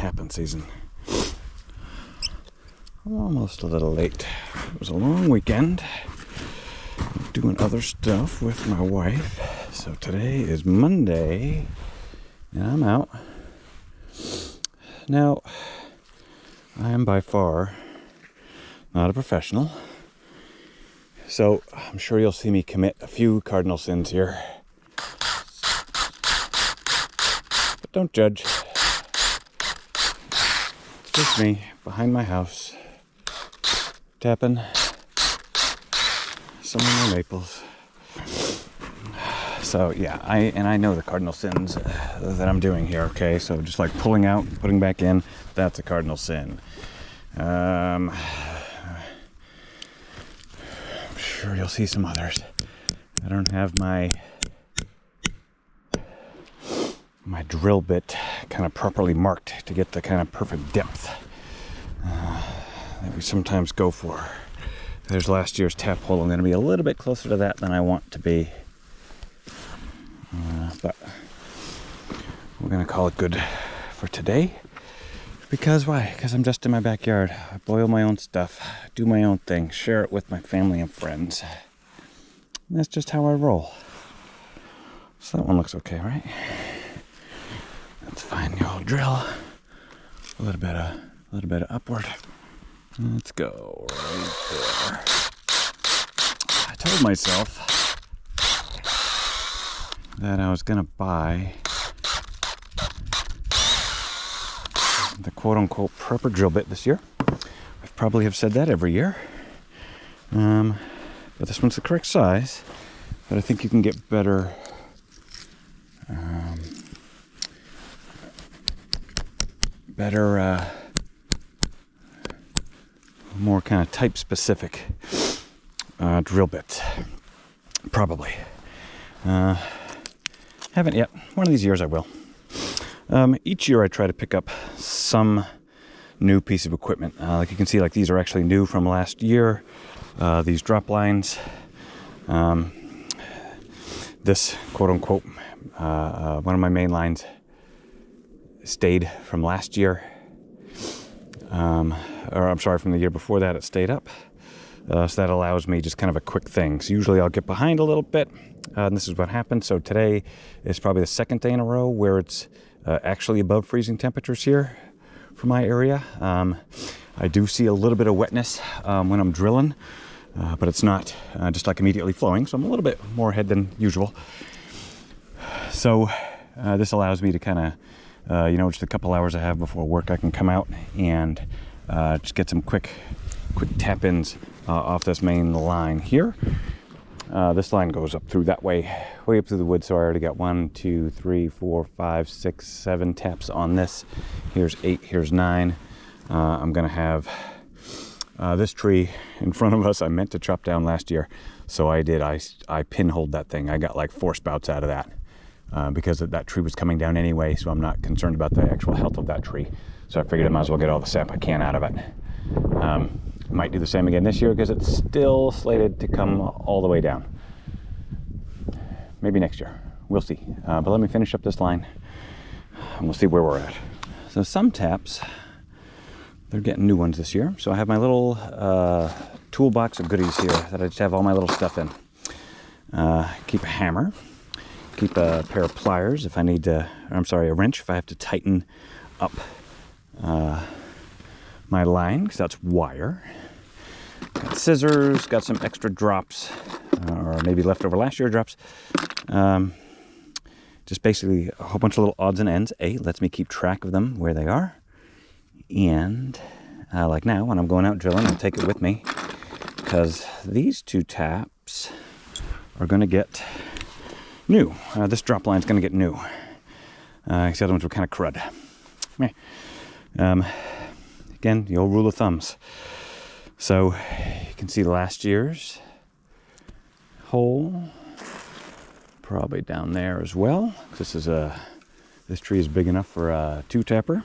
tapping season. I'm almost a little late. It was a long weekend. Doing other stuff with my wife. So today is Monday, and I'm out. Now, I am by far not a professional, so I'm sure you'll see me commit a few cardinal sins here. But don't judge. It's just me behind my house, tapping some of my maples. So yeah, I know the cardinal sins that I'm doing here, okay? So just like pulling out, putting back in, that's a cardinal sin. I'm sure you'll see some others. I don't have my drill bit kind of properly marked to get the kind of perfect depth that we sometimes go for. There's last year's tap hole. I'm going to be a little bit closer to that than I want to be. But we're going to call it good for today. Because why? Because I'm just in my backyard. I boil my own stuff, do my own thing, share it with my family and friends. And that's just how I roll. So that one looks okay, right? That's fine. The old drill. A little bit of upward. Let's go right there. I told myself that I was gonna buy the quote-unquote prepper drill bit this year. I probably have said that every year. But this one's the correct size. But I think you can get better more kind of type specific drill bits. Probably. Haven't yet. One of these years I will. Each year I try to pick up some new piece of equipment. Like you can see, like these are actually new from last year. These drop lines. This quote unquote, one of my main lines stayed from last year. Or I'm sorry, from the year before that, it stayed up. So that allows me just kind of a quick thing. So usually I'll get behind a little bit. And this is what happened. So today is probably the second day in a row where it's actually above freezing temperatures here for my area. I do see a little bit of wetness when I'm drilling, but it's not just like immediately flowing. So I'm a little bit more ahead than usual. So this allows me to kind of, just a couple hours I have before work, I can come out and just get some quick tap-ins off this main line here. This line goes up through that way up through the woods, so I already got 1, 2, 3, 4, 5, 6, 7 taps on this. Here's 8, here's 9. I'm gonna have this tree in front of us I meant to chop down last year, so I did. I pinholed that thing. I got like 4 spouts out of that because that tree was coming down anyway, so I'm not concerned about the actual health of that tree. So I figured I might as well get all the sap I can out of it. Might do the same again this year because it's still slated to come all the way down. Maybe next year. We'll see. But let me finish up this line and we'll see where we're at. So some taps, they're getting new ones this year. So I have my little toolbox of goodies here that I just have all my little stuff in. Keep a hammer. Keep a pair of pliers if I need to, a wrench if I have to tighten up my line, because that's wire. Got scissors, got some extra drops, or maybe leftover last year drops. Just basically a whole bunch of little odds and ends. Lets me keep track of them where they are. And like now, when I'm going out drilling, I'll take it with me, because these 2 taps are going to get new. This drop line is going to get new. These other ones were kind of crud. Again, the old rule of thumbs. So you can see last year's hole, probably down there as well. This tree is big enough for a 2-tapper.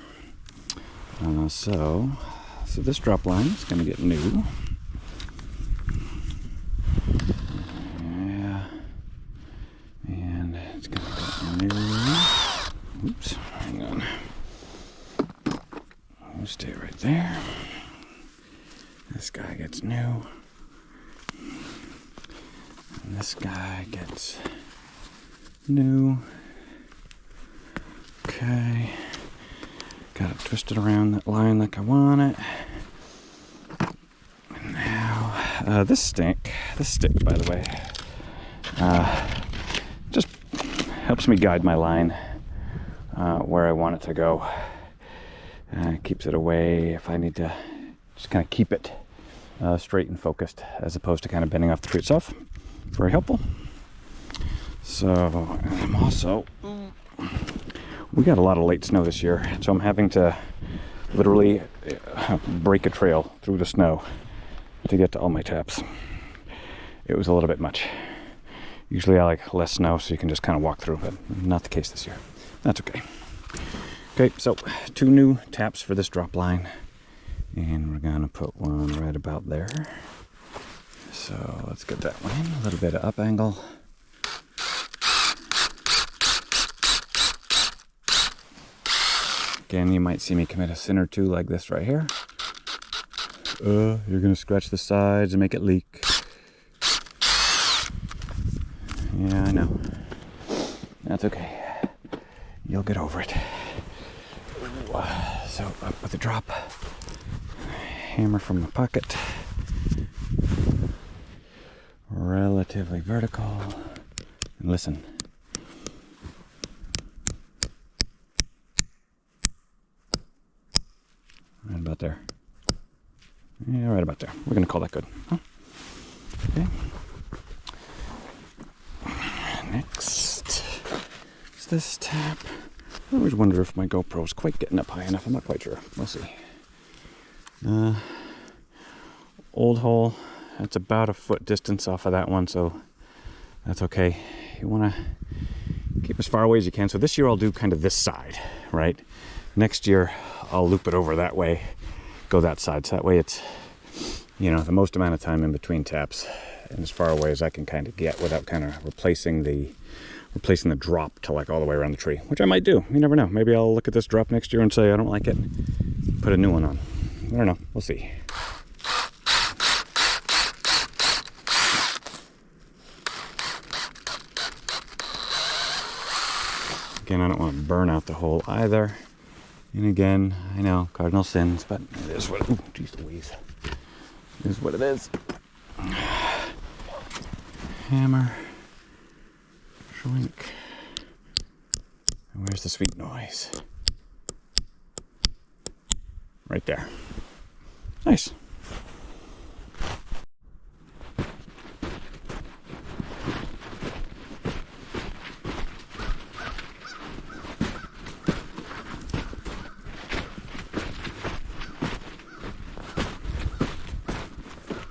So this drop line is going to get new. Yeah, and it's going to get new. Oops, hang on. stay right there. This guy gets new. And this guy gets new. Okay. Got it twisted around that line like I want it. And now, this stick, by the way, just helps me guide my line where I want it to go. Keeps it away if I need to just kind of keep it straight and focused, as opposed to kind of bending off the tree itself. Very helpful. So I'm also, we got a lot of late snow this year, so I'm having to literally break a trail through the snow to get to all my taps. It was a little bit much. Usually I like less snow so you can just kind of walk through, but not the case this year. That's okay. Okay, so 2 new taps for this drop line, and we're gonna put one right about there. So let's get that one in, a little bit of up angle. Again, you might see me commit a sin or two like this right here. You're gonna scratch the sides and make it leak. Yeah, I know. That's okay. You'll get over it. So up with the drop. Hammer from the pocket. Relatively vertical. And listen. Right about there. Yeah, right about there. We're going to call that good. Huh? Okay. Next is this tap. I always wonder if my GoPro's quite getting up high enough. I'm not quite sure. We'll see. Old hole. That's about a foot distance off of that one, so that's okay. You want to keep as far away as you can. So this year I'll do kind of this side, right? Next year I'll loop it over that way, go that side. So that way it's, you know, the most amount of time in between taps and as far away as I can kind of get without kind of replacing the drop to like all the way around the tree, which I might do. You never know. Maybe I'll look at this drop next year and say I don't like it, put a new one on. I don't know. We'll see. Again, I don't want to burn out the hole either. And again, I know, cardinal sins, but it is what, ooh, geez Louise. It is what it is. Hammer. Shrink. And where's the sweet noise? Right there. Nice.